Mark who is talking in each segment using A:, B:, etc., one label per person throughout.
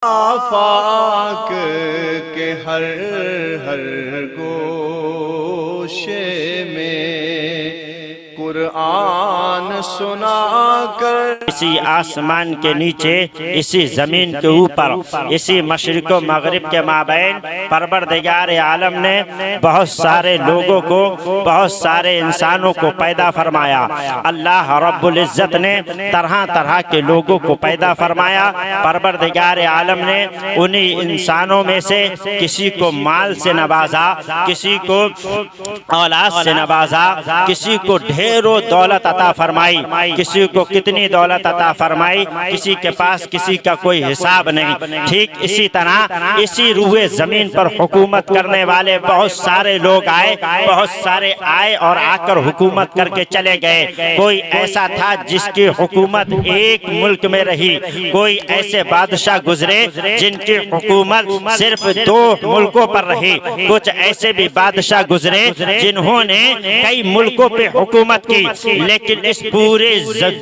A: आफाक के हर हर गोशे में कुरान सुना कर,
B: इसी आसमान के नीचे, इसी जमीन के ऊपर, इसी मशरिक व मगरिब के माबैन परवरदिगार आलम ने बहुत सारे लोगों को, बहुत सारे इंसानों को पैदा फरमाया। अल्लाह रब्बुल इज्जत ने तरह तरह के लोगों को पैदा फरमाया। परवरदिगार आलम ने उन्हीं इंसानों में से किसी को माल से नवाजा, किसी को औलाद से नवाजा, किसी को ढेरों दौलत अता फरमाई, किसी को कितनी दौलत अता फरमाई, किसी के पास किसी का कोई हिसाब नहीं। ठीक इसी तरह इसी रूए जमीन पर हुकूमत करने वाले बहुत सारे लोग आए, बहुत सारे आए और आकर हुकूमत करके चले गए। कोई ऐसा था जिसकी हुकूमत एक मुल्क में रही, कोई ऐसे बादशाह गुजरे जिनकी हुकूमत सिर्फ 2 मुल्कों पर रही, कुछ ऐसे भी बादशाह गुजरे जिन्होंने कई मुल्कों पे हुकूमत की। लेकिन इस पूरे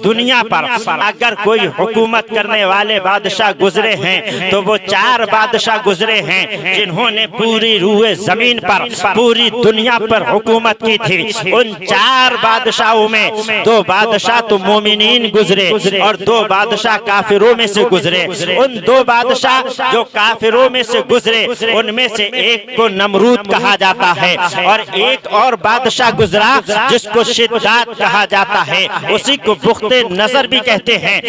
B: दुनिया पर अगर कोई हुकूमत करने वाले बादशाह गुजरे हैं तो वो 4 बादशाह गुजरे हैं जिन्होंने पूरी रूए जमीन पर, पूरी दुनिया पर हुकूमत की थी। उन 4 बादशाहों में 2 बादशाह तो मोमिनीन गुजरे और 2 बादशाह काफिरों में से गुजरे। उन 2 बादशाह जो काफिरों में से गुजरे उनमें से एक को नमरूद कहा जाता है और एक और बादशाह गुजरा जिसको शिद्दात कहा जाता है, उसी को बुख्ते नजर भी कहते हैं।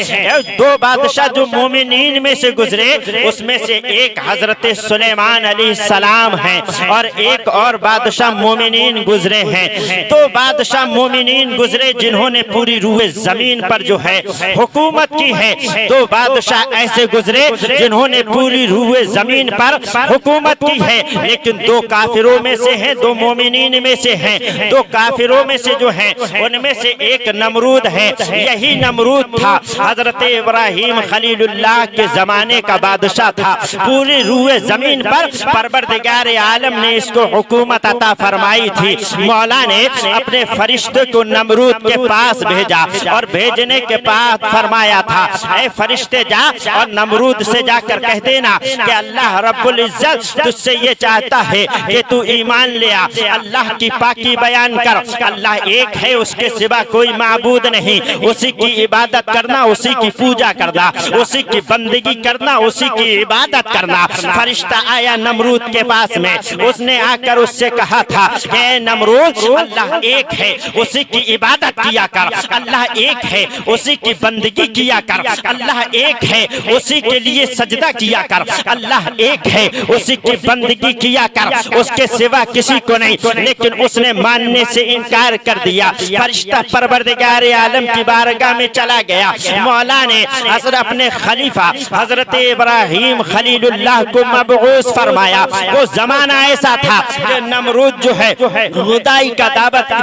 B: 2 बादशाह जो मोमिनीन में से गुजरे उसमें से एक हजरत सुलेमान अलैहिस्सलाम हैं और एक और बादशाह मोमिनीन गुजरे हैं। 2 बादशाह मोमिनीन गुजरे जिन्होंने पूरी रूए जमीन पर जो है हुकूमत की है। 2 बादशाह ऐसे गुजरे जिन्होंने पूरी रूए जमीन पर हुकूमत की है। लेकिन 2 काफिरों में से हैं, 2 मोमिनीन में से हैं। 2 काफिरों में से जो हैं उनमें से एक नमरूद है। यही नमरूद था हजरत इब्राहिम खलीलुल्लाह के जमाने का बादशाह था। पूरी रूए जमीन पर परवरदिगार आलम ने इसको हुकूमत अता फरमाई थी। मौला ने अपने फरिश्ते को नमरूद के पास भेजा और भेजने के बाद फरमाया था, ऐ फरिश्ते जा और नमरूद से जाकर कह देना कि अल्लाह रब्बुल इज्जत तुझसे ये चाहता है कि तू ईमान ले आ, अल्लाह की पाकी बयान कर, अल्लाह एक है, उसके सिवा कोई माबूद नहीं, उसी की इबादत करना, उसी की पूजा करना, उसी की बंदगी करना, उसी की इबादत करना। फरिश्ता आया नमरूद के पास में, उसने आकर उससे कहा था कि नमरूद अल्लाह एक है, उसी की इबादत किया कर, अल्लाह एक है, उसी की बंदगी किया कर, अल्लाह एक है, उसी के लिए सजदा किया कर, अल्लाह एक है, उसी की बंदगी किया कर, उसके सिवा किसी को नहीं। लेकिन उसने मानने से इनकार कर दिया। फरिश्ता परवरदिगार आलम की बारगाह में चला गया। मौला ने अपने खलीफा हजरत इब्राहिम खलीलुल्लाह को मबऊस फरमाया। वो जमाना ऐसा था कि नमरूद जो है खुदाई का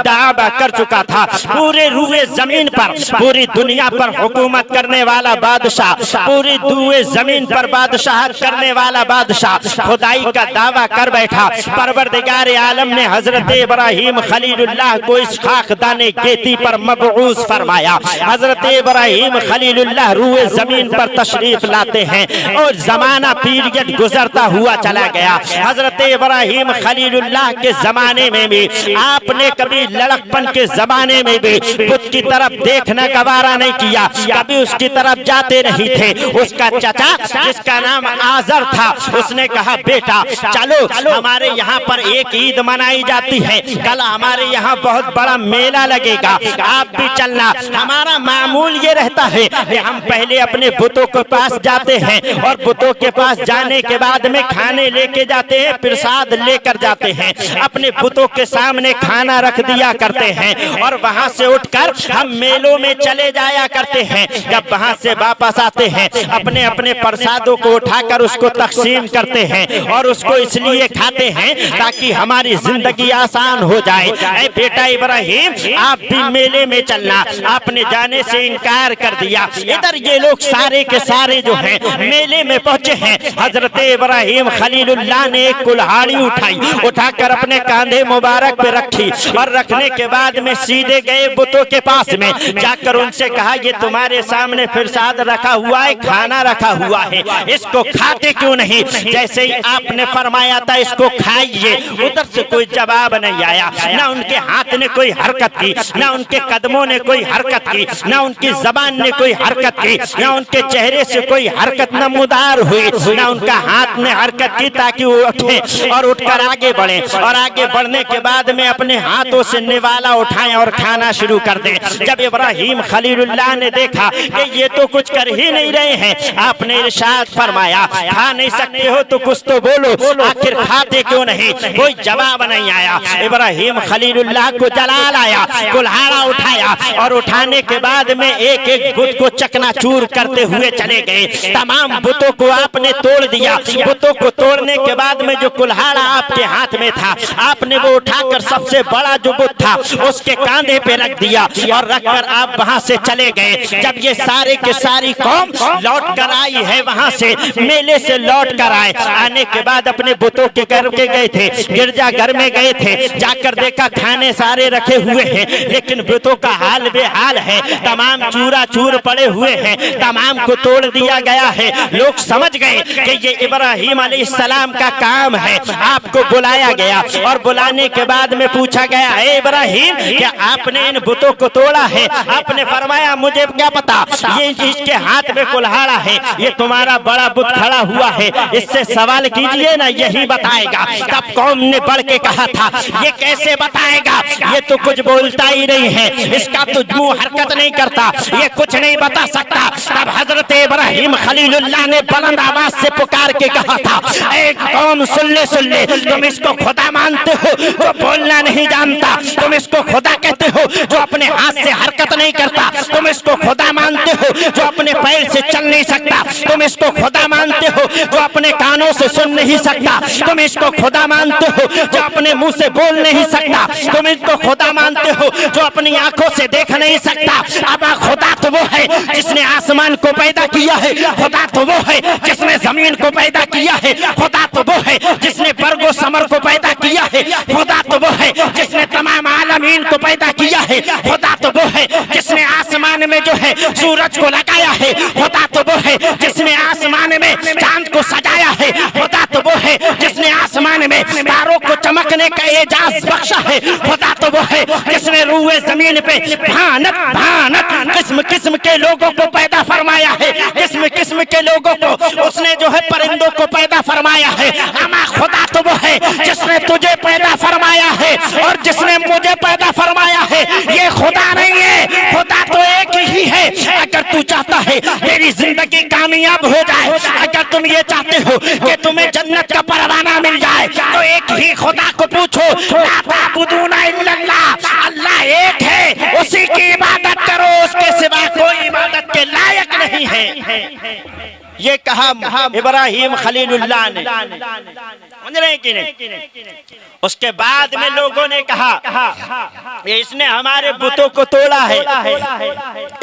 B: दावा कर चुका था। पूरे रूए जमीन पर, पूरी दुनिया पर हुकूमत करने वाला बादशाह, पूरी रूए जमीन पर बादशाह करने वाला बादशाह खुदाई का दावा कर बैठा। परवरदिगार आलम ने हजरत इब्राहिम खलीलुल्लाह को इस खाकदाने गेती पर मबऊस फरमाया। हजरत इब्राहिम खलीलुल्लाह रूए जमीन पर तशरीफ लाते हैं और जमाना पीरियड गुजरता हुआ चला गया। हजरत इब्राहिम खलीलुल्लाह के जमाने में भी, आपने कभी लड़कपन के जमाने में भी बुत की तरफ देखना गवारा नहीं किया, कभी उसकी तरफ जाते नहीं थे। उसका चाचा जिसका नाम आजर था, उसने कहा बेटा चलो हमारे यहाँ पर एक ईद मनाई जाती है, कल हमारे यहाँ बहुत बड़ा मेला लगेगा, आप भी चलना। हमारा मामूल ये रहता है कि हम पहले अपने बुतों के पास जाते हैं और बुतों के पास जाने के बाद में खाने लेके जाते हैं, प्रसाद लेकर जाते हैं, अपने बुतों के सामने खाना रख दिया करते हैं और वहां से उठकर हम मेलों में चले जाया करते हैं। जब वहां से वापस आते हैं अपने अपने प्रसादों को उठाकर उसको तकसीम करते हैं और उसको इसलिए खाते हैं ताकि हमारी जिंदगी आसान हो जाए। ऐ बेटा इब्राहिम आप भी मेले में चलना, चलना, आपने जाने से इनकार कर दिया। इधर ये लोग सारे के सारे जो हैं मेले में पहुंचे हैं। हजरत इब्राहिम खलीलुल्लाह ने एक कुल्हाड़ी उठाई, उठाकर अपने कांधे मुबारक पे रखी और रखने के बाद में सीधे गए बुतों के पास में जाकर उनसे कहा, ये तुम्हारे सामने प्रसाद रखा हुआ है, खाना रखा हुआ है, इसको खाते क्यों नहीं? जैसे ही आपने फरमाया था इसको खाइए, उधर से कोई जवाब नहीं आया। ना उनके हाथ ने कोई हरकत की, ना उनके कदमों ने कोई हरकत की, ना उनकी जबान ने कोई हरकत की, ना उनके चेहरे से कोई हरकत नमूदार हुई, ना उनका हाथ ने हरकत की ताकि वो उठे और उठकर आगे बढ़े। और आगे बढ़ने के बाद में अपने हाथों से निवाला उठाएं और खाना शुरू कर दें। जब इब्राहिम खलीलुल्लाह ने देखा कि ये तो कुछ कर ही नहीं रहे हैं, आपने इरशाद फरमाया, खा नहीं सकते हो तो कुछ तो बोलो, आखिर खाते क्यों नहीं? कोई जवाब नहीं आया। इब्राहिम खलीलुल्लाह को जलाल आया, कुल्हाड़ा उठाया और उठाने के बाद में एक एक बुत को चकनाचूर करते हुए चले गए। तमाम बुतों को आपने तोड़ दिया। बुतों को तोड़ने के बाद में जो कुल्हाड़ा आपके हाथ में था, आपने वो उठाकर सबसे बड़ा जो बुत था उसके कांधे पे रख दिया और रखकर आप वहां से चले गए। जब ये सारे के सारी कौम लौट कर आई है, वहां से मेले से लौट कर आए, आने के बाद अपने बुतों के घर के गए थे, गिरजा घर में गए थे, जाकर देखा खाने सारे रखे हुए हैं, लेकिन बुतों का हाल बेहाल है, तमाम चूरा चूर पड़े हुए हैं, तमाम को तोड़ दिया गया है। लोग समझ गए कि ये इब्राहिम अलैहिस्सलाम का काम है। आपको बुलाया गया और बुलाने के बाद में पूछा गया, हे इब्राहिम, क्या आपने इन बुतों को तोड़ा है? आपने फरमाया, मुझे क्या पता, ये इसके हाथ में कुल्हाड़ा है, ये तुम्हारा बड़ा बुत खड़ा हुआ है, इससे सवाल कीजिए ना, यही बताएगा। तब कौम ने बढ़ के कहा था, ये कैसे बताएगा, ये तो कुछ बोलता ही नहीं है, इसका तो मुंह हरकत नहीं करता, ये कुछ नहीं बता सकता। तब हजरत इब्राहिम खलीलुल्लाह ने बुलंद आवाज से पुकार के कहा था, एक कौम सुन ले, तुम इसको खुदा मानते हो जो बोलना नहीं जानता, तुम इसको खुदा कहते हो जो अपने हाथ से हरकत नहीं करता, तुम इसको खुदा मानते हो जो अपने पैर से चल नहीं सकता, तुम इसको खुदा मानते हो जो अपने कानों से सुन नहीं सकता, तुम इसको खुदा मानते हो जो अपने मुंह से बोल नहीं सकता, तुम इसको खुदा मानते हो जो अपनी आंखों से देख नहीं सकता। अब खुदा तो वो है जिसने आसमान को पैदा किया है, खुदा तो वो है जिसने जमीन को पैदा किया है, खुदा तो वो है जिसने बर्गो समर को पैदा किया है, खुदा तो वो है जिसने तमाम आलमीन को पैदा किया है, खुदा तो वो है जिसने आसमान में जो है सूरज को लगाया है, खुदा तो वो है जिसने आसमान में चांद को सजाया है, खुदा तो वो है जिसने आसमान में तारों को चमकने का एजाज बख्शा है, खुदा तो वो है जिसने रूए जमीन पे भानत भानत किस्म किस्म के लोगों को पैदा फरमाया है, किस्म किस्म के लोगों को उसने जो है परिंदों को पैदा फरमाया है। अमा खुदा तो वो है जिसने तुझे पैदा फरमाया है और जिसने मुझे पैदा फरमाया है, ये खुदा नहीं है, खुदा तो एक ही है। अगर तू चाहता है तेरी जिंदगी कामयाब हो जाए, अगर तुम ये चाहते हो कि तुम्हें जन्नत का परवाना मिल जाए, तो एक ही खुदा को पूछो, ला ताबुदूना इल्लल्लाह, अल्लाह एक है, उसी की इबादत करो, उसके सिवा कोई इबादत के लायक नहीं है। ये कहा इब्राहिम खलीलुल्लाह ने, समझ रहे हैं कि नहीं? उसके बाद में लोगों ने कहा इसने हमारे बुतों को तोड़ा है,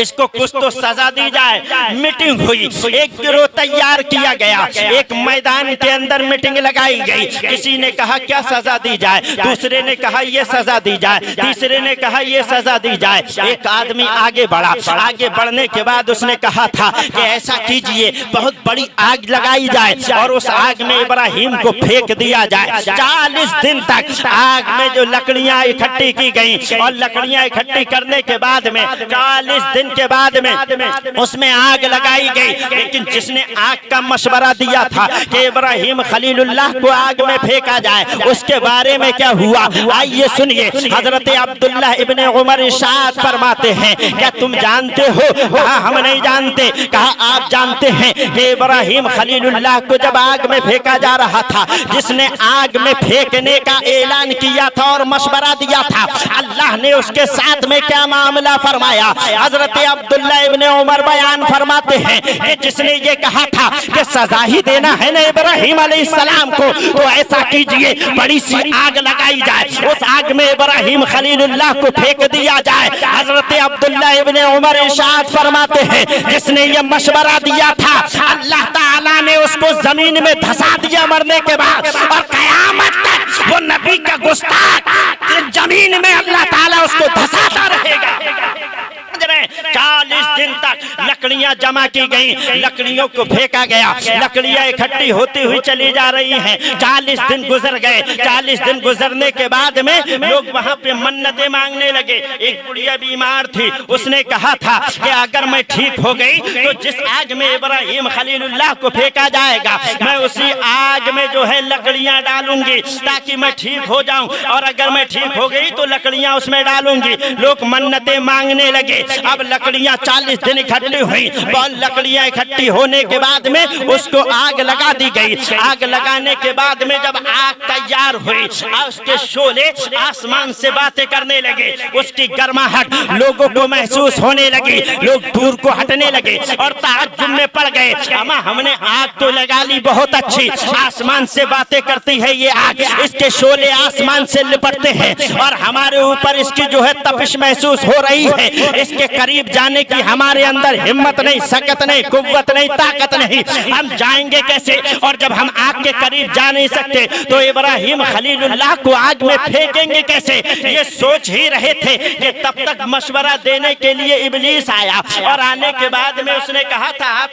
B: इसको कुछ तो सजा दी जाए। मीटिंग हुई, एक गिरोह तैयार किया गया, एक मैदान के अंदर मीटिंग लगाई गई। किसी ने कहा क्या सजा दी जाए, दूसरे ने कहा ये सजा दी जाए, तीसरे ने कहा ये सजा दी जाए। एक आदमी आगे बढ़ा, आगे बढ़ने के बाद उसने कहा था कि ऐसा कीजिए, बहुत बड़ी आग लगाई जाए और उस आग में इब्राहिम को फेंक दिया जाए। 40 दिन तक आग में जो लकड़ियां इकट्ठी की गई और लकड़ियां इकट्ठी करने के बाद में 40 दिन के बाद में उसमें आग लगाई गई। लेकिन जिसने आग का मशवरा दिया था कि इब्राहिम खलीलुल्लाह को आग में फेंका जाए, उसके बारे में क्या हुआ आइए सुनिए। हजरत अब्दुल्लाह इब्ने उमर इरशाद फरमाते हैं, क्या तुम जानते हो? हाँ, हम नहीं जानते। कहा आप जानते हैं कि इब्राहिम खलीलुल्लाह को जब आग में फेंका जा रहा था, जिसने आग में फेंकने का ऐलान किया था और मशवरा दिया था, अल्लाह ने उसके साथ में क्या मामला फरमाया। हजरत अब्दुल्ला इब्ने उमर बयान फरमाते हैं कि जिसने ये कहा था कि सजा ही देना है ना इब्राहिम अलैहिस्सलाम को, तो ऐसा कीजिए बड़ी सी आग लगाई जाए, उस आग में इब्राहिम खलीलुल्लाह को फेंक दिया जाए। हजरत अब्दुल्ला इब्ने उमर इरशाद फरमाते हैं जिसने ये मशवरा दिया था, अल्लाह ताला ने उसको जमीन में धंसा दिया मरने के बाद, और कयामत तक वो नबी का गुस्ताख जमीन में अल्लाह ताला उसको धंसाता रहेगा। 40 दिन तक लकड़ियां जमा की गई, लकड़ियों को फेंका गया, लकड़ियां इकट्ठी होती हुई चली जा रही हैं। 40 दिन गुजर गए। 40 दिन गुजरने के बाद में लोग वहां पे मन्नतें मांगने लगे। एक बुढ़िया बीमार थी, उसने कहा था कि अगर मैं ठीक हो गई तो जिस आग में इब्राहिम खलीलुल्लाह को फेंका जाएगा, मैं उसी आग में जो है लकड़ियां डालूंगी ताकि मैं ठीक हो जाऊं, और अगर मैं ठीक हो गई तो लकड़ियां उसमें डालूंगी। लोग मन्नतें मांगने लगे। अब लकड़ियां 40 दिन इकट्ठी हुई, और लकड़ियां इकट्ठी होने के बाद में उसको आग लगा दी गई। आग लगाने के बाद में जब आग तैयार हुई, उसके शोले आसमान से बातें करने लगे, उसकी गर्माहट लोगों को महसूस होने लगी। लोग दूर को हटने लगे और ताज्जुब में पड़ गए, अम्मा हमने आग तो लगा ली बहुत अच्छी, आसमान से बातें करती है ये आग, इसके शोले आसमान से लिपटते हैं और हमारे ऊपर इसकी जो है तपिश महसूस हो रही है। इसके करीब जाने की हमारे अंदर हिम्मत नहीं, सकत नहीं, कुव्वत नहीं, ताकत नहीं, हम जाएंगे कैसे? और जब हम आग के करीब जा नहीं सकते तो इब्राहिम खलीलुल्लाह को आग में फेंकेंगे कैसे? ये सोच ही रहे थे कि तब तक मशवरा देने के लिए इब्लीस आया, और आने के बाद में उसने कहा था आप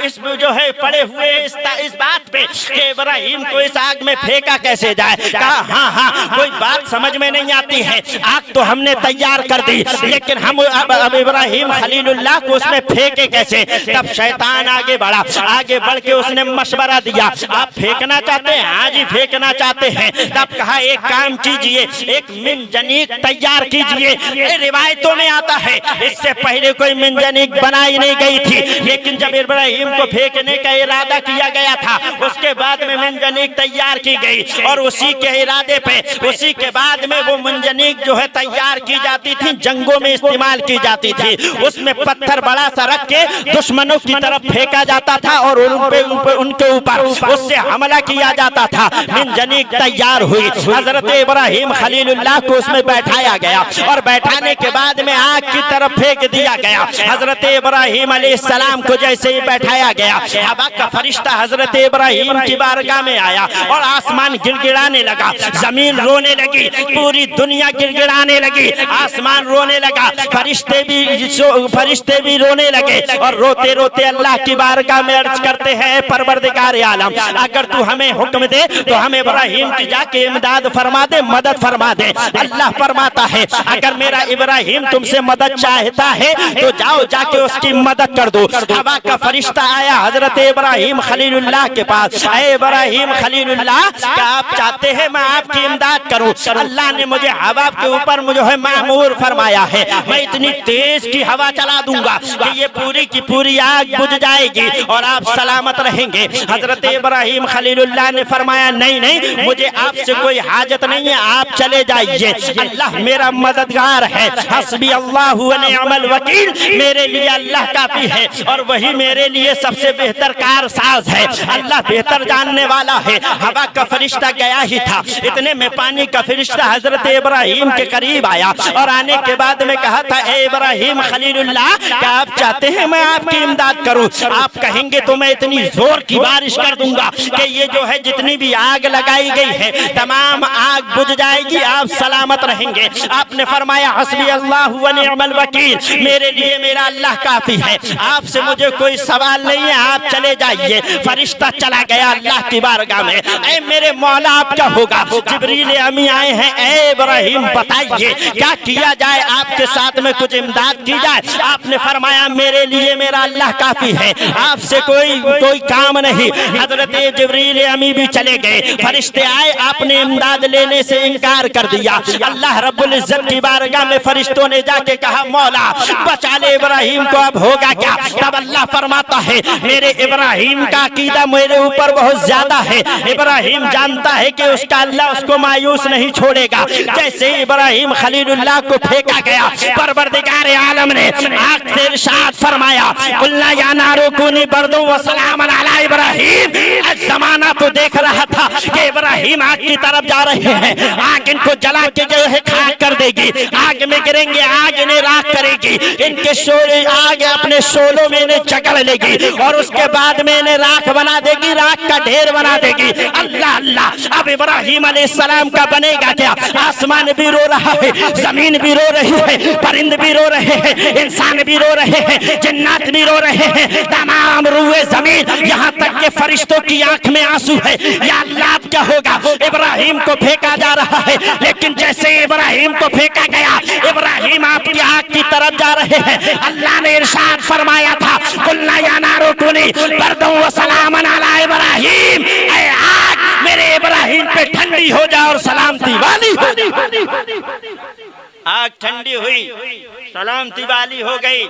B: इस जो है पड़े हुए इस बात पे कि इब्राहिम को इस आग में फेंका कैसे जाए। कहा हाँ कोई बात समझ में नहीं आती है, आग तो हमने तैयार कर दी, लेकिन हम अब इब्राहिम खलीलुल्लाह को उसमें फेंके कैसे? तब शैतान आगे बढ़ा, आगे बढ़ के उसने मशवरा दिया, आप फेंकना चाहते हैं? हाँ जी फेंकना चाहते हैं। तब कहा एक काम कीजिए, एक मिनजनीक तैयार कीजिए। रिवायतों में आता है इससे पहले कोई मिनजनीक बनाई नहीं गई थी, लेकिन जब इब्राहिम को फेंकने का इरादा किया गया था उसके बाद में मिनजनीक तैयार की गई, और उसी के इरादे पे उसी के बाद में वो मिनजनीक जो है तैयार की जाती थी, जंगों में इस्तेमाल की जाती थी। उसमें पत्थर बड़ा सा रख के दुश्मनों की तरफ फेंका जाता था और उनके ऊपर उससे हमला किया जाता था। मिनजनीक तैयार हुई, हजरत इब्राहिम खलीलुल्लाह को उसमें बैठाया गया, और बैठाने के बाद में आग की तरफ फेंक दिया गया। हजरत इब्राहिम अलैहिस्सलाम को जैसे ही बैठाया गया, हवा का फरिश्ता हजरत इब्राहिम की बारगाह में आया और आसमान गिड़गिड़ाने लगा, जमीन रोने लगी, पूरी दुनिया गिड़गिड़ाने लगी, आसमान रोने लगा, फरिश्ते भी रोने लगे, और रोते रोते अल्लाह की बारगाह में अर्ज करते हैं परवरदिगार आलम, अगर तू हमें हुक्म दे तो हम इब्राहिम की जाके इमदाद फरमा दे, मदद फरमा दे। अल्लाह फरमाता है अगर मेरा इब्राहिम तुमसे मदद चाहता है तो जाओ जाके उसकी मदद कर दो। हवा का फरिश्ता आया हजरत इब्राहिम खलीलुल्लाह के पास, ऐ इब्राहिम खलीलुल्लाह क्या आप चाहते हैं मैं आपकी इमदाद करूं? अल्लाह ने मुझे हवा के ऊपर मुझे है मामूर फरमाया है, मैं इतनी तेज की हवा चला दूंगा कि ये पूरी की पूरी आग बुझ जाएगी और आप सलामत रहेंगे। हजरत इब्राहिम खलीलुल्लाह ने फरमाया नहीं नहीं, मुझे आपसे कोई हाजत नहीं है, आप चले जाइए, अल्लाह मेरा मददगार है, हस्बी अल्लाह व निअमल वकील, मेरे लिए अल्लाह काफी है और वही मेरे लिए सबसे बेहतर कारसाज है, अल्लाह बेहतर जानने वाला है। हवा का फरिश्ता गया ही था, इतने में पानी का फरिश्ता हजरत इब्राहिम के करीब आया और आने के बाद में कहा था ए इब्राहिम खलीलुल्लाह क्या आप चाहते हैं मैं आपकी इमदाद करूं? आप कहेंगे तो मैं इतनी जोर की बारिश कर दूंगा कि ये जो है जितनी भी आग लगाई गई है तमाम आग बुझ जाएगी, आप सलामत रहेंगे। आपने फरमाया हस्बी अल्लाह व निअमल वकील, मेरे लिए मेरा अल्लाह काफी है, आपसे मुझे कोई सवाल नहीं है, आप चले जाइए। फरिश्ता चला गया अल्लाह की बारगाह में। ऐ मेरे मौला आप क्या होगा? जिब्रील अमी आए हैं, ऐ इब्राहिम बताइए क्या किया जाए, आपके साथ में कुछ इमदाद की जाए। आप आपने फरमाया मेरे लिए मेरा अल्लाह काफी है, आपसे कोई काम नहीं। हजरत जिब्रील अमी भी चले गए, फरिश्ते आए, आपने इमदाद लेने से इनकार कर दिया। अल्लाह रब्बुल इज्जत की बारगाह में फरिश्तों ने जाके कहा मौला बचा ले इब्राहिम को, अब होगा क्या? तब अल्लाह फरमाता है मेरे इब्राहिम का अकीदा मेरे ऊपर बहुत ज्यादा है। इब्राहिम जानता है कि उसका अल्लाह उसको मायूस नहीं छोड़ेगा। जैसे इब्राहिम खलीलुल्लाह को फेंका गया, परवरदिगार आलम ने आग से इरशाद फरमाया कुल्ला या नारो कूनी बर्दो व सलामन अला इब्राहिम। जमाना तो देख रहा था कि इब्राहिम आग की तरफ जा रहे हैं, आग इनको जला के जो है खाक कर देगी, आग में गिरेंगे, आग इन्हें राख करेगी, इनके शोले आग अपने शोलों में इन्हें जकड़ लेगी और उसके बाद में इन्हें राख बना देगी, राख का ढेर बना देगी। अल्लाह अल्लाह, अब इब्राहिम अलैहिस्सलाम का बनेगा क्या? आसमान भी रो रहा है, जमीन भी रो रही है, परिंद भी रो रहे हैं, इंसान भी रो रहे हैं, जिन्नात भी रो रहे हैं, तमाम रूए जमीन, यहाँ तक के फरिश्तों की आंख में आंसू है। या अल्लाह अब क्या होगा? इब्राहिम को फेंका जा रहा है, लेकिन जैसे इब्राहिम को फेंका गया, इब्राहिम आपकी आग की तरफ जा रहे हैं। अल्लाह ने इरशाद फरमाया था कुल्ला या नारो कूनी बर्दो व सलामन अला इब्राहिम, ऐ आग मेरे इब्राहिम पे ठंडी हो जा और सलामती वाली हो। आग ठंडी हुई, सलामती वाली हो गई।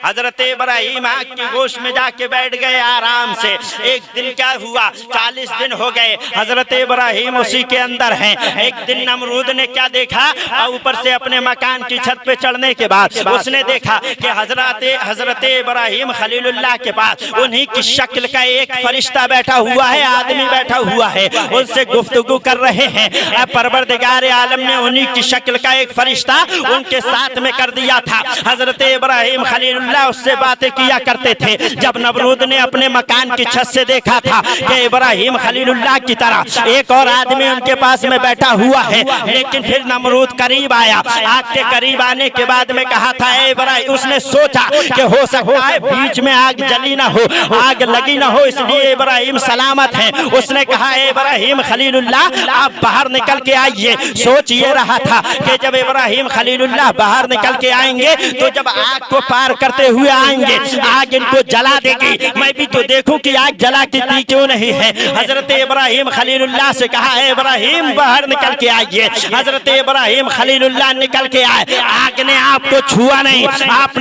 B: हजरत इब्राहिम आग की गोश में जाके बैठ गए आराम से। एक दिन क्या हुआ, 40 दिन हो गए, हजरत इब्राहिम उसी के अंदर हैं। एक दिन नमरूद ने क्या देखा, ऊपर से अपने मकान की छत पे चढ़ने के बाद उसने देखा कि हजरत इब्राहिम खलीलुल्लाह के पास उन्हीं की शक्ल का एक फरिश्ता बैठा हुआ है, आदमी बैठा हुआ है, उनसे गुफ्तगू कर रहे हैं। परवरदिगार आलम ने उन्हीं की शक्ल का एक फरिश्ता उनके साथ में कर दिया था। हजरत इब्राहिम खलीलुल्लाह उससे बातें किया करते थे। जब नमरूद ने अपने मकान की छत से देखा था कि इब्राहिम खलीलुल्लाह की तरह एक और आदमी उनके पास में बैठा हुआ है, लेकिन फिर नमरूद करीब आया। आग के करीब आने के बाद में कहा था इब्राहिम, उसने सोचा कि हो सकता है बीच में आग जली ना हो, आग लगी ना हो, इसलिए इब्राहिम सलामत है। उसने कहा इब्राहिम खलीलुल्लाह आप बाहर निकल के आइए। सोच ये रहा था कि जब इब्राहिम खलीलुल्लाह बाहर निकल के आएंगे तो जब आग को पार करते हुए आएंगे, आग इनको जला देगी, मैं भी तो देखूं कि आग जला कितनी क्यों नहीं है। हजरत इब्राहिम खलीलुल्लाह से कहा इब्राहिम बाहर निकल के आइए। हजरत इब्राहिम खलीलुल्लाह निकल के आए। आग ने आपको छुआ नहीं,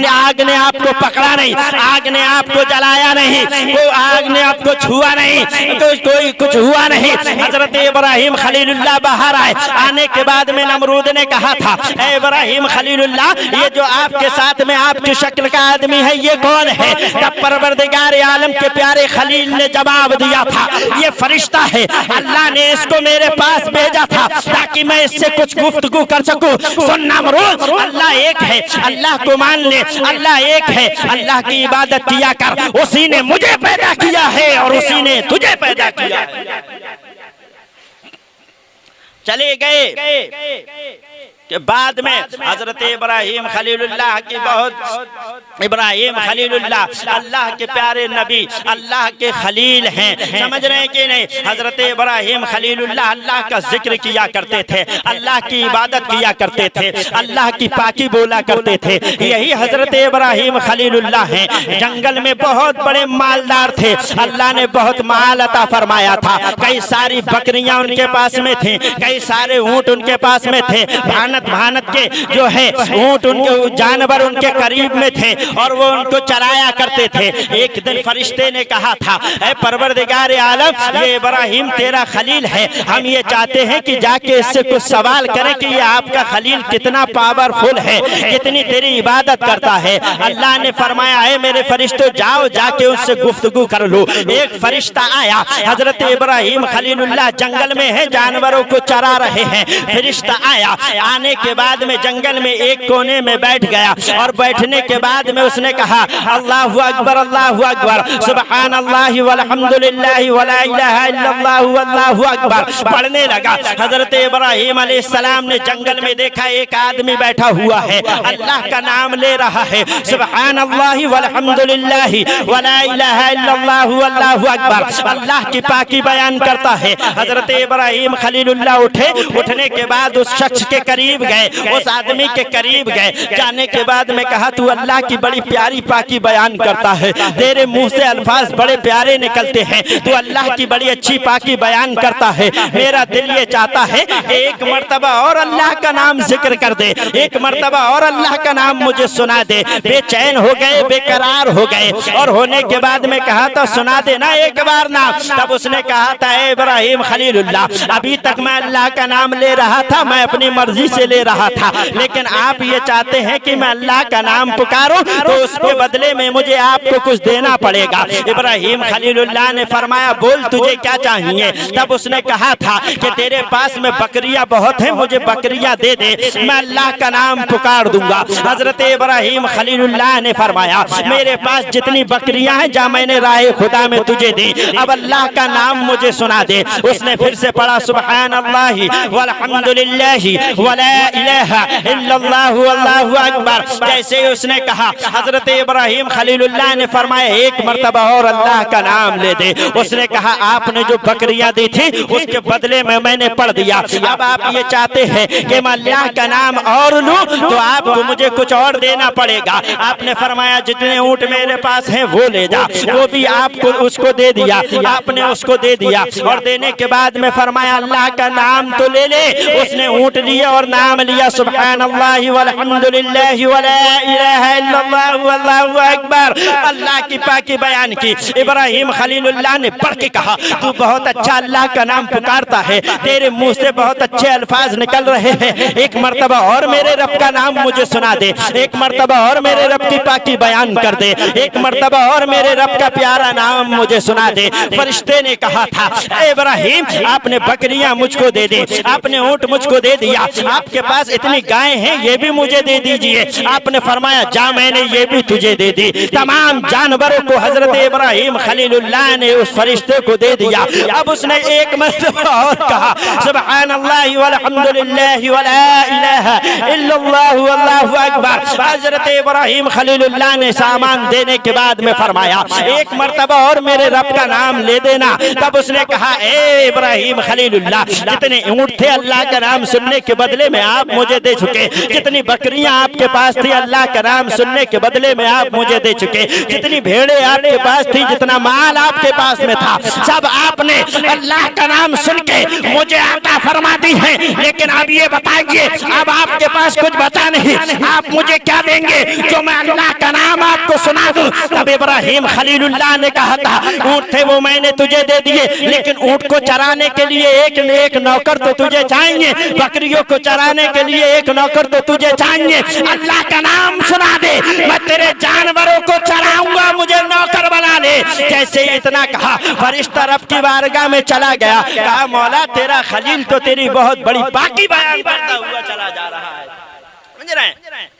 B: आग ने आपको पकड़ा नहीं, आग ने आपको जलाया नहीं, आग ने आपको छुआ नहीं, कोई कुछ हुआ नहीं। हजरत इब्राहिम खलीलुल्लाह बाहर आए। आने के बाद में नमरूद ने कहा था इब्राहिम खलीलुल्लाह ये जो आपके साथ में आपकी शक्ल का आदमी है ये कौन है? तब परवरदिगार आलम के प्यारे खलील ने जवाब दिया था ये फरिश्ता है, अल्लाह ने इसको मेरे पास भेजा था ताकि मैं इससे कुछ गुफ्तगू कर सकूं। सुन नमरूद, अल्लाह एक है, अल्लाह को मान ले, अल्लाह एक है, अल्लाह की इबादत किया कर, उसी ने मुझे पैदा किया है और उसी ने तुझे पैदा किया है। चले गए के बाद में हजरत इब्राहिम खलीलुल्लाह की इब्राहिम खलीलुल्लाह अल्लाह के प्यारे नबी, अल्लाह के खलील हैं, समझ रहे हैं कि नहीं? हजरत इब्राहिम खलीलुल्लाह अल्लाह का जिक्र किया करते थे, अल्लाह की इबादत किया करते थे, अल्लाह की पाकी बोला करते थे। यही हजरत इब्राहिम खलीलुल्लाह हैं। जंगल में बहुत बड़े मालदार थे, अल्लाह ने बहुत माल अता फरमाया था। कई सारी बकरियां उनके पास में थी, कई सारे ऊंट उनके पास में थे, भानत के जो है ऊंट उनके जानवर उनके करीब में थे और वो उनको चराया करते थे। एक दिन फरिश्ते ने कहा था ऐ परवरदिगार आलम ये इब्राहिम तेरा खलील है, हम ये चाहते हैं कि जाके इससे कुछ सवाल करें कि ये आपका खलील कितना पावरफुल है, कितनी तेरी इबादत करता है। अल्लाह ने फरमाया है मेरे फरिश्तों जाओ जाके उससे गुफ्तगू कर लो। एक फरिश्ता आया, हजरत इब्राहिम खलीलुल्लाह जंगल में है, जानवरों को चरा रहे हैं। फरिश्ता आया, आने के बाद में जंगल में एक कोने में बैठ गया और बैठने के बाद में उसने कहा अल्लाहु अकबर अल्लाहु अकबर सुबहान अल्लाहि वल्हम्दुलिल्लाहि वला इलाहा इल्लल्लाह वल्लाहु अकबर पढ़ने लगा। हजरत इब्राहिम अलैहिस्सलाम ने जंगल में देखा एक आदमी बैठा हुआ है, अल्लाह का नाम ले रहा है, सुबहान अल्लाहि वल्हम्दुलिल्लाहि वला इलाहा इल्लल्लाह वल्लाहु अकबर, अल्लाह की पाकी बयान करता है। हजरत इब्राहिम खलीलुल्लाह उठे, उठने के बाद उस शख्स के करीब करीब गए, उस आदमी के करीब गए। जाने के बाद में कहा तू अल्लाह की बड़ी प्यारी पाकी बयान करता है, तेरे मुंह से अल्फाज बड़े प्यारे निकलते हैं, तू अल्लाह की बड़ी अच्छी पाकी बयान करता है। मेरा दिल ये चाहता है कि एक मर्तबा और अल्लाह का नाम जिक्र कर दे, एक मर्तबा और अल्लाह का नाम मुझे सुना दे। बेचैन हो गए, बेकरार हो गए, और होने के बाद में कहा था सुना देना एक बार नाम। तब उसने कहा था ए इब्राहिम खलीलुल्लाह, अभी तक मैं अल्लाह का नाम ले रहा था, मैं अपनी मर्जी से ले रहा था, लेकिन आप ये चाहते हैं कि मैं अल्लाह का नाम पुकारूं, तो उसके बदले में मुझे आपको कुछ देना पड़ेगा। इब्राहिम खलीलुल्लाह ने फरमाया बोल तुझे क्या चाहिए। तब उसने कहा था कि तेरे पास में बकरियां बहुत हैं, मुझे बकरियां दे दे, मैं अल्लाह का नाम पुकार दूंगा। हजरत इब्राहिम खलीलुल्लाह ने फरमाया मेरे पास जितनी बकरियां हैं जा मैंने राह खुदा में तुझे दी, अब अल्लाह का नाम मुझे सुना दे। उसने फिर से पढ़ा सुभान अल्लाहि वल्हम्दुलिल्लाहि वला इलाहा इल्लल्लाहु अल्लाहु अकबर। जैसे ही उसने कहा हजरत इब्राहिम खलीलुल्लाह ने फरमाया एक मर्तबा और अल्लाह का नाम ले दे। उसने कहा आपने जो बकरियां दी थी उसके बदले में मैंने पढ़ दिया, अब आप ये चाहते हैं कि मैं अल्लाह का नाम और लूं, तो आपको मुझे कुछ और देना पड़ेगा। आपने फरमाया जितने ऊंट मेरे पास हैं वो ले जा, वो भी आपको उसको दे दिया। आपने उसको दे दिया और देने के बाद में फरमाया अल्लाह का नाम तो ले ले। उसने ऊंट लिया और नाम लिया सुभान अल्लाहि वल्हम्दुलिल्लाहि वला इलाहा इल्लल्लाहु अल्लाहु अकबर। अल्लाह की पाकी बयान की। इब्राहिम खलीलुल्लाह ने पढ़ के कहा तू बहुत अच्छा अल्लाह का नाम पुकारता है, तेरे मुंह से बहुत अच्छे अल्फाज निकल रहे हैं, एक मर्तबा और मेरे रब का नाम मुझे सुना दे, एक मर्तबा और मेरे रब की पाकी बयान कर दे, एक मर्तबा और मेरे रब का प्यारा नाम मुझे सुना दे। फरिश्ते ने कहा था इब्राहिम आपने बकरियां मुझको दे दे, आपने ऊंट मुझको दे दिया, आपके पास इतनी गायें हैं ये भी मुझे दे दीजिए। आपने फरमाया जा मैंने ये भी तुझे दे दी। तमाम जानवरों को हजरत इब्राहिम खलीलुल्लाह ने उस फरिश्ते को दे दिया। अब उसने एक मर्तबा और कहा सुभान अल्लाहि वल्हम्दुलिल्लाहि वला इलाहा इल्लल्लाहु अल्लाहु अकबर। हजरत इब्राहिम खलीलुल्लाह ने सामान देने के बाद में फरमाया एक मर्तबा और मेरे रब का नाम ले देना। तब उसने कहा ए इब्राहिम खलीलुल्लाह जितने ऊंट थे अल्लाह का नाम सुनने के बदले में आप मुझे दे चुके, जितनी बकरियां आपके पास थी अल्लाह का नाम सुनने के बदले में आप मुझे दे चुके, जितनी भेड़ें आपके पास थी, जितना माल आपके पास में था, सब आपने अल्लाह का नाम सुन के मुझे अता फरमा दी है। लेकिन अब ये बताइए अब आपके पास कुछ बचा नहीं, आप मुझे क्या देंगे जो मैं अल्लाह का नाम आपको सुना दूं। तब इब्राहिम खलीलुल्लाह ने कहा था ऊंट थे वो मैंने तुझे दे दिए, लेकिन ऊंट को चराने के लिए एक नौकर तो तुझे चाहिए, बकरियों को चराने के लिए एक नौकर तो तुझे चाहिए। अल्लाह का नाम सुना दे, मैं तेरे जानवरों को चराऊंगा, मुझे नौकर बना ले। जैसे इतना कहा फरिश्ता रब की बारगाह में चला गया, कहा मौला तेरा खलील तो तेरी बहुत बड़ी पाकी बयान करता हुआ चला जा रहा है। समझ रहे हैं?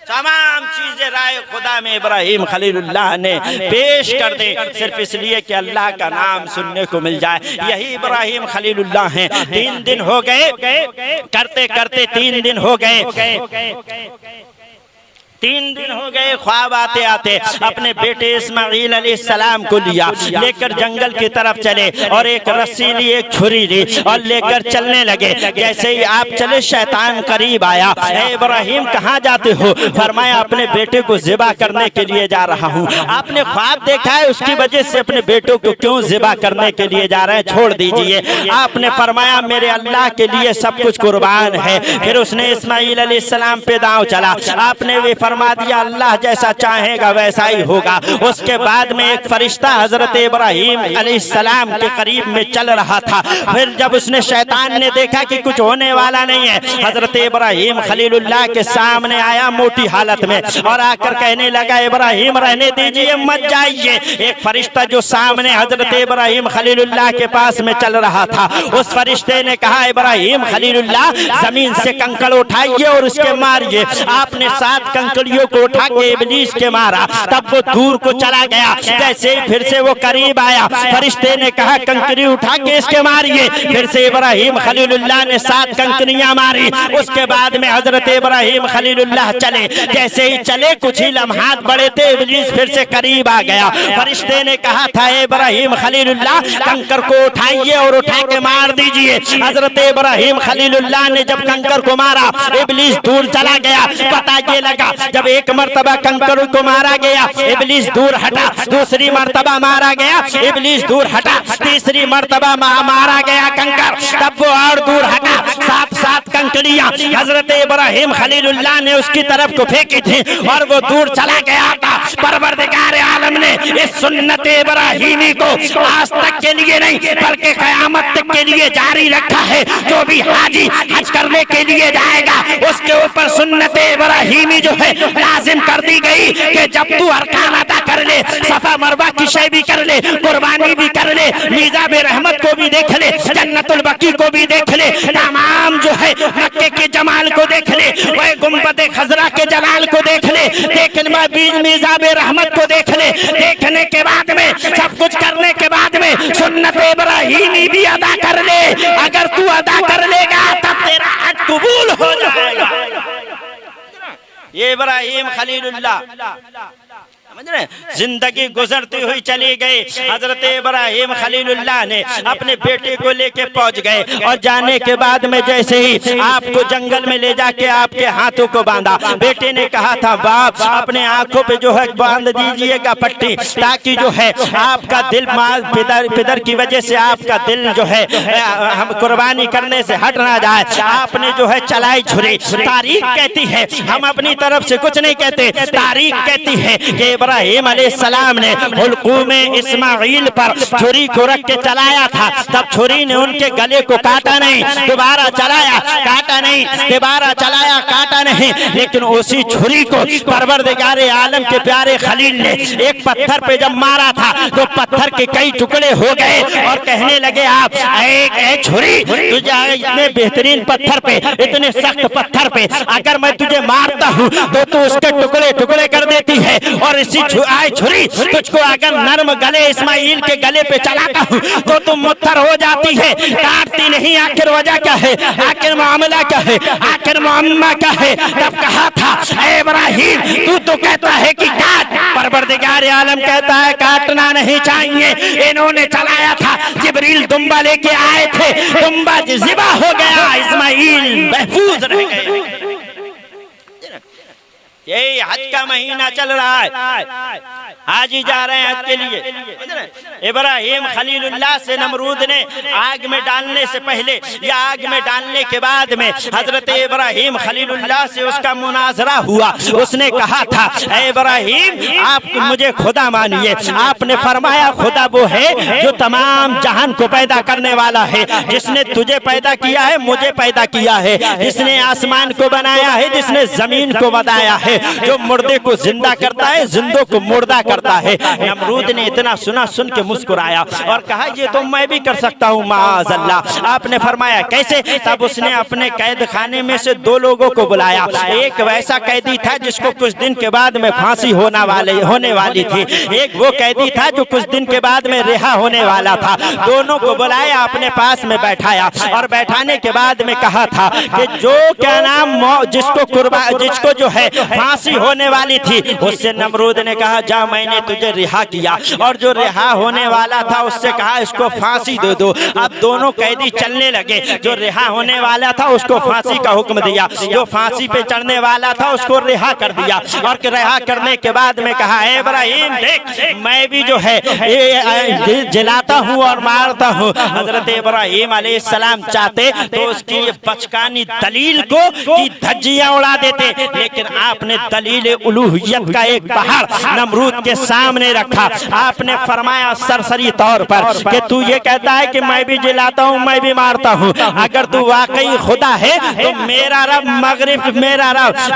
B: तमाम चीजें राय खुदा में इब्राहिम खलीलुल्लाह ने पेश कर दे सिर्फ इसलिए कि अल्लाह का नाम सुनने को मिल जाए। यही इब्राहिम खलीलुल्लाह हैं। 3 दिन हो गए करते करते 3 दिन हो गए, 3 दिन हो गए ख्वाब आते आते अपने बेटे इस्माइल अलैहिस्सलाम को लिया, लेकर जंगल की तरफ चले और एक रस्सी ली, एक छुरी ली और लेकर चलने लगे। जैसे ही आप चले शैतान करीब आया, इब्राहिम कहाँ जाते हो? फरमाया अपने बेटे को ज़िबा करने के लिए जा रहा हूँ। आपने ख्वाब देखा है उसकी वजह से अपने बेटों को क्यों ज़िबा करने के लिए जा रहे हैं, छोड़ दीजिए। आपने फरमाया मेरे अल्लाह के लिए सब कुछ कुर्बान है। फिर उसने इस्माइल अलैहिस्सलाम पे दांव चला, आपने वे फरमा दिया अल्लाह जैसा चाहेगा वैसा ही होगा। उसके बाद में एक फरिश्ता हजरत इब्राहिम अलैहिस्सलाम के करीब में चल रहा था। फिर जब उसने शैतान ने देखा कि कुछ होने वाला नहीं है, हजरत इब्राहिम खलीलुल्लाह के सामने आया मोटी हालत में और आकर कहने लगा इब्राहिम रहने दीजिए, मत जाइए। एक फरिश्ता जो सामने हजरत इब्राहिम खलीलुल्लाह के पास में चल रहा था, उस फरिश्ते ने कहा इब्राहिम खलीलुल्लाह जमीन से कंकड़ उठाइए और उसके मारिए। आपने 7 कंकड़ कंकड़ियों को उठा के इब्लीस के मारा, तब वो दूर को चला गया। जैसे ही फिर से वो करीब आया, फरिश्ते ने कहा कंकड़ी उठा के इसके मारिए। फिर से इब्राहिम खलीलुल्लाह ने 7 कंकड़ियां मारी। उसके बाद में हजरत इब्राहिम खलीलुल्लाह चले। जैसे ही चले कुछ ही लम्हात बड़े थे, इब्लीस फिर से करीब आ गया। फरिश्ते ने कहा था इब्राहिम खलीलुल्लाह कंकर को उठाइए और उठा के मार दीजिए। हजरत इब्राहिम खलीलुल्लाह ने जब कंकर को मारा, इब्लीस दूर चला गया। पता ये लगा जब एक मर्तबा कंकर को मारा गया, इब्लीस दूर हटा, दूसरी मर्तबा मारा गया, इब्लीस दूर हटा, तीसरी मर्तबा मारा गया कंकर, तब वो और दूर हटा। 7 कंकड़ियां हजरत इब्राहिम खलीलुल्लाह ने उसकी तरफ को फेंकी थी और वो दूर चला गया था। परवरदिगार आलम ने इस सुन्नत इब्राहिमी को आज तक के लिए नहीं बल्कि क़यामत तक के लिए जारी रखा है। जो भी हाजी हज करने के लिए जाएगा उसके ऊपर सुन्नत इब्राहिमी जो है लाजिम कर दी गई कि जब तू अरकान अदा कर ले, सफा मरवा की शय भी कर ले, कुर्बानी भी कर ले, मीज़ाब रहमत को भी देख ले, जन्नतुल बकी को भी देख ले, तमाम जो है मक्के के जमाल को देख ले, वह गुंबद खजरा के जलाल को देख ले, देखने बीज मीज़ाब रहमत को देख ले। देखने के बाद में सब कुछ करने के बाद में सुन्नत इब्राहिमी भी अदा कर ले। अगर तू अदा कर लेगा तब तेरा हज कबूल हो जाएगा। ये इब्राहिम खलीलुल्लाह जिंदगी गुजरती हुई चली गई। हजरत इब्राहिम खलीलुल्लाह ने अपने बेटे को लेके पहुंच गए और जाने के बाद में जैसे ही आपको जंगल में ले जाके आपके हाथों को बांधा, बेटे ने कहा था बाप अपने आंखों पे जो है बांध दीजिएगा पट्टी, ताकि जो है आपका दिल पिदर की वजह से आपका दिल जो है हम कुर्बानी करने से हट ना जाए। आपने जो है चलाई छुरी। तारीख कहती है, हम अपनी तरफ से कुछ नहीं कहते, तारीख कहती है कि इब्राहिम अलैहिस्सलाम ने हुल्कूम इस्माइल पर छुरी को रख के चलाया था। तब छुरी ने उनके गले को काटा नहीं, दोबारा चलाया काटा नहीं, दोबारा चलाया काटा नहीं, लेकिन उसी छुरी को परवरदिगार आलम के प्यारे खलील ने एक पत्थर पे जब मारा था तो पत्थर के कई टुकड़े हो गए और कहने लगे आप एक छुरी तुझे इतने बेहतरीन पत्थर पे, इतने सख्त पत्थर पे अगर मैं तुझे मारता हूँ तो तू उसके टुकड़े टुकड़े कर देती है, और इसी छुरी तुझको अगर नर्म गले इस्माइल के गले पे चलाता हूँ तो तुम मुत्तर हो जाती है, काटती नहीं। आखिर वजह क्या है, आखिर मामला क्या है, आखिर मुअम्मा क्या है? तब कहा था इब्राहिम तू तो कहता है कि काट, परवरदिगार आलम कहता है काटना नहीं चाहिए। इन्होंने चलाया था, जिब्रील दुम्बा लेके आए थे, दुम्बा ज़िबा हो गया, इस्माइल महफूज रह गए। यही हज का महीना चल रहा है, आज ही जा रहे हैं हज के लिए। इब्राहिम खलीलुल्लाह से नमरूद ने आग में डालने से पहले या आग में डालने के बाद में हजरत इब्राहिम खलीलुल्लाह से उसका मुनाजरा हुआ। उसने कहा था इब्राहिम आप मुझे खुदा मानिए। आपने फरमाया खुदा वो है जो तमाम जहान को पैदा करने वाला है, जिसने तुझे पैदा किया है, मुझे पैदा किया है, जिसने आसमान को बनाया है, जिसने जमीन को बनाया है, जो मुर्दे को जिंदा करता है, जिंदों को मुर्दा करता है। नमरूद ने इतना सुना, सुन के मुस्कुराया और कहा ये तो मैं भी कर सकता हूँ माअज़ल्लाह। आपने फरमाया कैसे? तब उसने अपने कैद खाने में से 2 लोगों को बुलाया। एक वैसा कैदी था जिसको कुछ दिन के बाद में फांसी होने वाली थी, एक वो कैदी था जो कुछ दिन के बाद में रिहा होने वाला था। दोनों को बुलाया, अपने पास में बैठाया और बैठाने के बाद में कहा था कि जो क्या नाम जिसको जो है फांसी होने वाली थी, उससे नमरूद ने कहा जा मैंने तुझे रिहा किया, और जो रिहा होने वाला था उससे कहा इसको फांसी दे दो। अब दोनों कैदी चलने लगे। जो रिहा होने वाला था उसको फांसी का हुक्म दिया, जो फांसी पे चढ़ने वाला था उसको रिहा कर दिया, और रिहा करने के बाद में कहा इब्राहिम देख मैं भी जो है जलाता हूँ और मारता हूँ। हजरत इब्राहिम अलैहिस्सलाम चाहते तो उसकी बचकानी दलील को की धज्जियां उड़ा देते, लेकिन आपने दलील उलूहियत का एक पहाड़ नमरूद के सामने रखा। आपने फरमाया सरसरी तौर पर कि तू ये कहता है कि मैं भी जलाता हूँ, मैं भी मारता हूँ, अगर तू वाकई खुदा है तो मेरा रब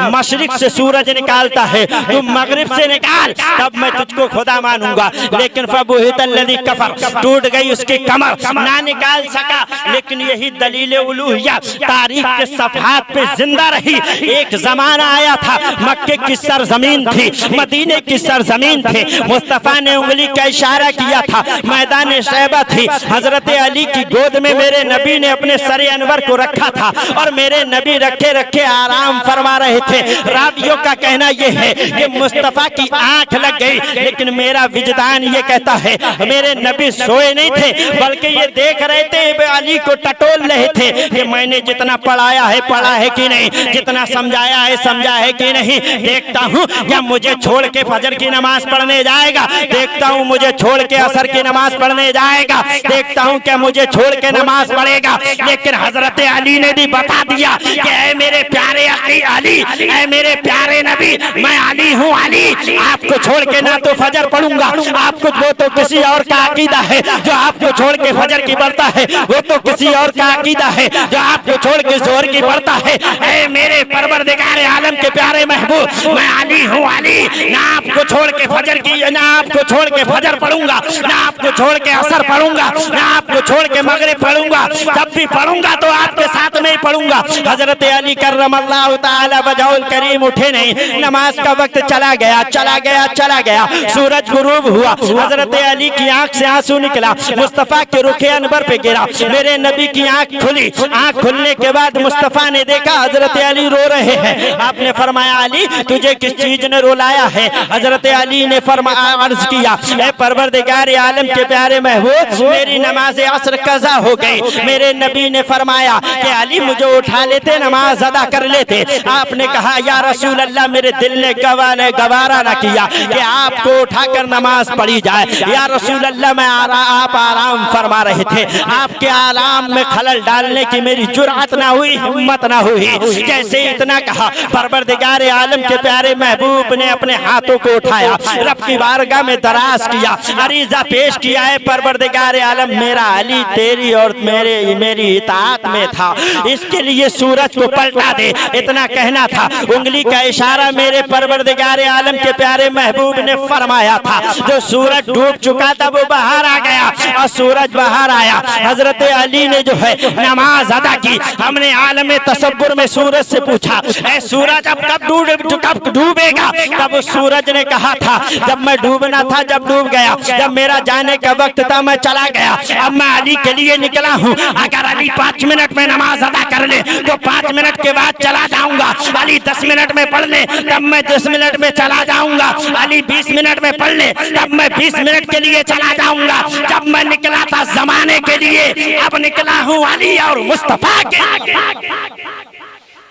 B: मशरिक से सूरज निकालता है, तू मगरिब से निकाल, तब मैं तुझको खुदा मानूंगा। लेकिन फबुहितल्लज़ी कफर, टूट गई उसकी कमर, ना निकाल सका। लेकिन यही दलील उलूहियत तारीख के सफहात पे जिंदा रही। एक जमाना आया था मक्के की सरजमीन थी, मदीने की सरजमीन थी। मुस्तफ़ा ने उंगली का इशारा किया था, मैदान शैबा थी। हजरत अली की गोद में मेरे नबी ने अपने सरे अनवर को रखा था और मेरे नबी रखे रखे आराम फरमा रहे थे। रावियों का कहना यह है कि मुस्तफ़ा की आंख लग गई, लेकिन मेरा विजदान ये कहता है मेरे नबी सोए नहीं थे, बल्कि ये देख रहे थे, अली को टटोल रहे थे कि मैंने जितना पढ़ाया है पढ़ा है कि नहीं, जितना समझाया है समझा है कि नहीं। देखता हूँ क्या मुझे छोड़ के फजर की नमाज पढ़ने जाएगा, देखता हूँ मुझे छोड़ के असर की नमाज पढ़ने जाएगा, देखता हूँ क्या मुझे छोड़ के नमाज पढ़ेगा। लेकिन हजरत अली ने भी बता दिया कि ऐ मेरे प्यारे अली, ऐ मेरे प्यारे नबी, मैं अली हूँ अली, आपको छोड़ के ना तो फजर पढ़ूंगा। आपको वो तो किसी और का अकीदा है जो आपको छोड़ के फजर की पढ़ता है, वो तो किसी और का अकीदा है जो आपको छोड़ के जोहर की पढ़ता है। ऐ मेरे परवरदिगार आलम के प्यारे महबूब, मैं अली हूँ अली, ना आपको छोड़ के फजर की, ना आपको छोड़ के फजर पढ़ूंगा, ना आपको छोड़ के असर पढ़ूंगा, ना आपको छोड़ के मगरिब पढ़ूंगा। जब भी पढ़ूंगा तो आपके साथ में ही पढ़ूंगा। हजरत अली करमल्लाहु ताला वजहुल करीम उठे नहीं, नमाज का वक्त चला गया चला गया चला गया, सूरज गुरूब हुआ। हजरत अली की आंख से आंसू निकला, मुस्तफा के रुखे अनवर पे गिरा। मेरे नबी की आंख खुली, आंख खुलने के बाद मुस्तफा ने देखा हजरत अली रो रहे हैं। आपने फरमाया अली तुझे किस चीज ने रुलाया है? हजरत अली ने फरमाया, अर्ज किया ऐ परवरदिगार आलम के प्यारे महबूब, मेरी नमाज असर कज़ा हो गई। मेरे नबी ने फरमाया कि अली मुझे उठा लेते, नमाज अदा कर लेते। आपने कहा या रसूल अल्लाह, मेरे दिल ने गवारा न किया कि आपको उठाकर नमाज पढ़ी जाए। या रसूल अल्लाह, मैं आप आराम फरमा रहे थे, आपके आराम में खलल डालने की मेरी जुर्अत ना हुई, हिम्मत ना हुई। जैसे इतना कहा, परवरदिगार आलम के प्यारे महबूब ने अपने हाथों को उठाया, रब की बारगाह में दराज किया, अरीजा पेश किया है परवरदिगार आलम, मेरा अली तेरी और मेरी इताअत में था, इसके लिए सूरज को पलटा दे। इतना कहना था, उंगली का इशारा मेरे परवरदिगार आलम के प्यारे महबूब ने फरमाया था। जो सूरज डूब चुका था वो बाहर आ गया और सूरज बाहर आया। हजरत अली ने जो है नमाज अदा की। हमने आलम तसव्वुर में सूरज से पूछा, ऐ सूरज अब कब डूबेगा? तब उस सूरज ने कहा था, जब मैं डूबना था, जब डूब गया, जब मेरा जाने का वक्त था मैं चला गया। अब मैं अली के लिए निकला हूँ। अगर अली 5 मिनट में नमाज अदा कर ले तो 5 मिनट के बाद चला जाऊंगा। अली 10 मिनट में पढ़ ले तब मैं 10 मिनट में चला जाऊंगा। अली 20 मिनट में पढ़ ले तब मैं 20 मिनट के लिए चला जाऊंगा। जब मैं निकला था जमाने के लिए, अब निकला हूँ अली और मुस्तफा के लिए।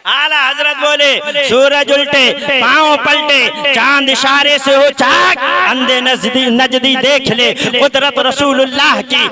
B: आला हजरत बोले, सूरज उल्टे पांव पलटे, चांद इशारे से हो चाक, अंधे नजदी देख ले कुदरत रसूलुल्लाह की।